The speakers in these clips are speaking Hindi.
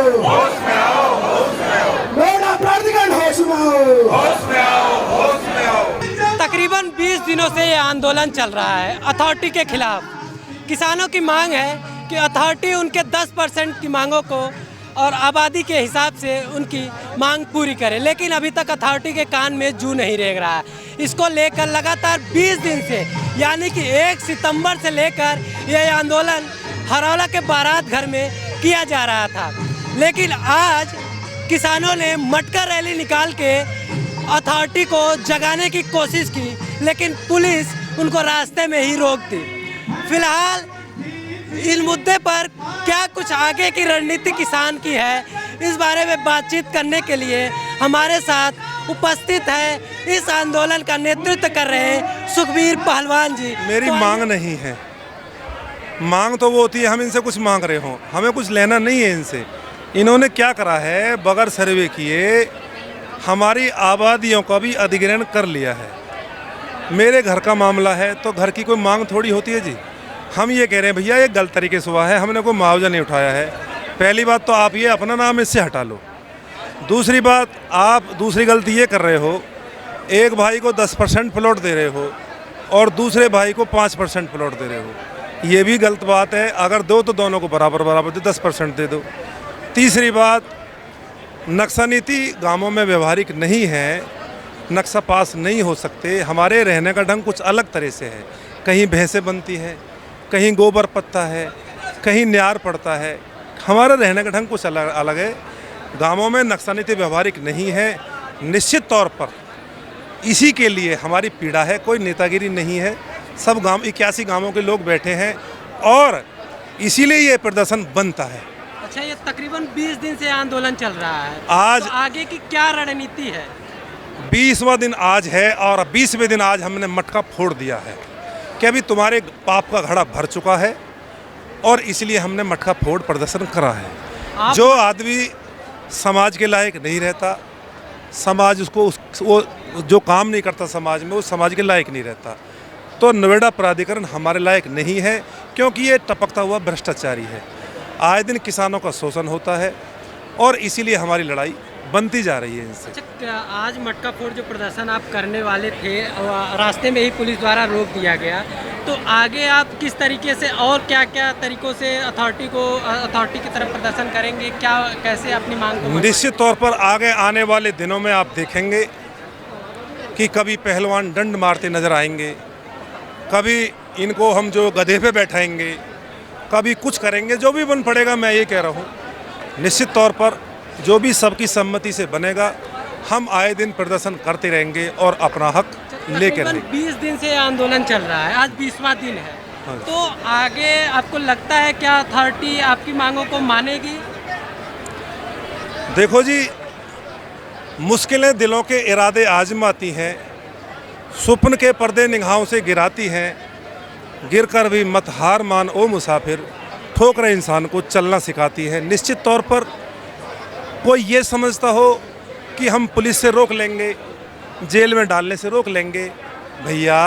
होश में आओ, होश में आओ, मेरा प्राधिकरण होश में आओ, होश में आओ, होश में आओ। तकरीबन 20 दिनों से ये आंदोलन चल रहा है अथॉरिटी के खिलाफ। किसानों की मांग है कि अथॉरिटी उनके 10% की मांगों को और आबादी के हिसाब से उनकी मांग पूरी करे, लेकिन अभी तक अथॉरिटी के कान में जू नहीं रेंग रहा है। इसको लेकर लगातार 20 दिन से यानी कि 1 सितंबर से लेकर यह आंदोलन हरौला के बारात घर में किया जा रहा था, लेकिन आज किसानों ने मटका रैली निकाल के अथॉरिटी को जगाने की कोशिश की, लेकिन पुलिस उनको रास्ते में ही रोक दी। फिलहाल इस मुद्दे पर क्या कुछ आगे की रणनीति किसान की है, इस बारे में बातचीत करने के लिए हमारे साथ उपस्थित है इस आंदोलन का नेतृत्व कर रहे सुखबीर पहलवान जी। मेरी मांग नहीं है, मांग तो वो होती है हम इनसे कुछ मांग रहे हों, हमें कुछ लेना नहीं है इनसे। इन्होंने क्या करा है, बगैर सर्वे किए हमारी आबादियों का भी अधिग्रहण कर लिया है। मेरे घर का मामला है तो घर की कोई मांग थोड़ी होती है जी। हम ये कह रहे हैं भैया ये गलत तरीके से हुआ है, हमने कोई मुआवजा नहीं उठाया है। पहली बात तो आप ये अपना नाम इससे हटा लो। दूसरी बात, आप दूसरी गलती ये कर रहे हो, एक भाई को 10% प्लॉट दे रहे हो और दूसरे भाई को 5% प्लॉट दे रहे हो। ये भी गलत बात है। अगर दो तो दोनों को बराबर बराबर दो, 10% दे दो। तीसरी बात, नक्शा नीति गाँवों में व्यवहारिक नहीं है, नक्शा पास नहीं हो सकते। हमारे रहने का ढंग कुछ अलग तरह से है। कहीं भैंसें बनती है, कहीं गोबर पत्ता है, कहीं न्यार पड़ता है। हमारा रहने का ढंग कुछ अलग है। गाँवों में नक्शा नीति व्यवहारिक नहीं है। निश्चित तौर पर इसी के लिए हमारी पीड़ा है, कोई नेतागिरी नहीं है। सब गाँव 81 गाँवों के लोग बैठे हैं और इसीलिए ये प्रदर्शन बनता है। अच्छा, ये तकरीबन 20 दिन से आंदोलन चल रहा है, आज तो आगे की क्या रणनीति है? 20वां दिन आज है और 20वें दिन आज हमने मटका फोड़ दिया है कि अभी तुम्हारे पाप का घड़ा भर चुका है और इसलिए हमने मटका फोड़ प्रदर्शन करा है। जो आदमी समाज के लायक नहीं रहता, समाज उसको वो जो काम नहीं करता समाज में, वो समाज के लायक नहीं रहता। तो नोएडा प्राधिकरण हमारे लायक नहीं है, क्योंकि ये टपकता हुआ भ्रष्टाचारी है। आए दिन किसानों का शोषण होता है और इसीलिए हमारी लड़ाई बनती जा रही है इनसे। अच्छा, आज मटका फोड़ जो प्रदर्शन आप करने वाले थे, रास्ते में ही पुलिस द्वारा रोक दिया गया, तो आगे आप किस तरीके से और क्या क्या तरीकों से अथॉरिटी की तरफ प्रदर्शन करेंगे? क्या कैसे अपनी मांग को? निश्चित तौर पर आगे आने वाले दिनों में आप देखेंगे कि कभी पहलवान डंड मारते नजर आएंगे, कभी इनको हम जो गधे पे बैठाएंगे, कभी कुछ करेंगे। जो भी बन पड़ेगा, मैं ये कह रहा हूँ, निश्चित तौर पर जो भी सबकी सम्मति से बनेगा, हम आए दिन प्रदर्शन करते रहेंगे और अपना हक लेकर रहेंगे। 20 दिन से आंदोलन चल रहा है, आज 20वां दिन है। हाँ। तो आगे आपको लगता है क्या अथॉरिटी आपकी मांगों को मानेगी? देखो जी, मुश्किलें दिलों के इरादे आजमाती हैं, स्वप्न के पर्दे निगाहों से गिराती हैं। गिरकर भी मत हार मान ओ मुसाफिर, ठोकरें इंसान को चलना सिखाती है। निश्चित तौर पर कोई ये समझता हो कि हम पुलिस से रोक लेंगे, जेल में डालने से रोक लेंगे, भैया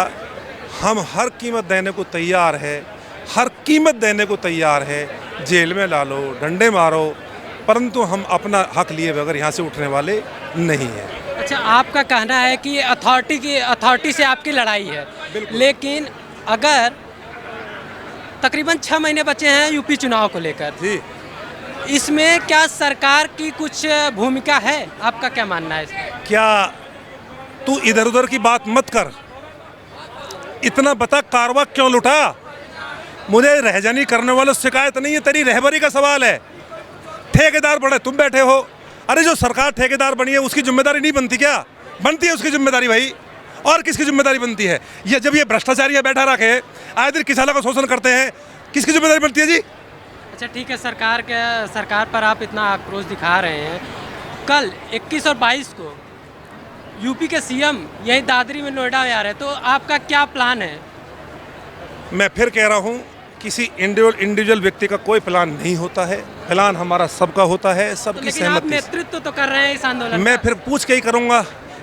हम हर कीमत देने को तैयार है, हर कीमत देने को तैयार है। जेल में डालो, डंडे मारो, परंतु हम अपना हक लिए बगैर यहाँ से उठने वाले नहीं हैं। अच्छा, आपका कहना है कि अथॉरिटी से आपकी लड़ाई है, लेकिन अगर तकरीबन 6 महीने बचे हैं यूपी चुनाव को लेकर जी, इसमें क्या सरकार की कुछ भूमिका है? आपका क्या मानना है इसमें? क्या तू इधर उधर की बात मत कर, इतना बता कारवा क्यों लुटा? मुझे रहजानी करने वालों से शिकायत नहीं है, तेरी रहबरी का सवाल है। ठेकेदार बड़े तुम बैठे हो, अरे जो सरकार ठेकेदार बनी है उसकी जिम्मेदारी नहीं बनती क्या? बनती है उसकी जिम्मेदारी भाई, और किसकी जिम्मेदारी बनती है? ये जब ये भ्रष्टाचारी बैठा रखे आए दिन किसानों का शोषण करते हैं, किसकी जिम्मेदारी बनती है जी? अच्छा ठीक है, सरकार पर आप इतना आक्रोश दिखा रहे हैं। कल 21 और 22 को यूपी के सीएम यही दादरी में नोएडा में आ रहे हैं, तो आपका क्या प्लान है? मैं फिर कह रहा हूँ, किसी इंडिविजुअल व्यक्ति का कोई प्लान नहीं होता है, प्लान हमारा सबका होता है, सबकी लेकिन आप सहमति। नेतृत्व तो कर रहे हैं इस आंदोलन मैं का। फिर पूछ के ही करूँगा,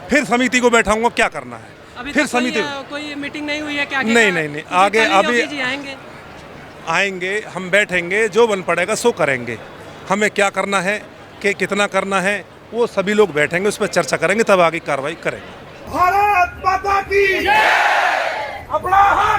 फिर समिति को बैठाऊंगा क्या करना है। अभी फिर तक समिति कोई मीटिंग नहीं हुई है क्या? नहीं, आगे अभी जी आएंगे। आएंगे, हम बैठेंगे, जो बन पड़ेगा सो करेंगे। हमें क्या करना है, कि कितना करना है, वो सभी लोग बैठेंगे, उस पर चर्चा करेंगे, तब आगे कार्रवाई करेंगे। भारत माता की अपना हाथ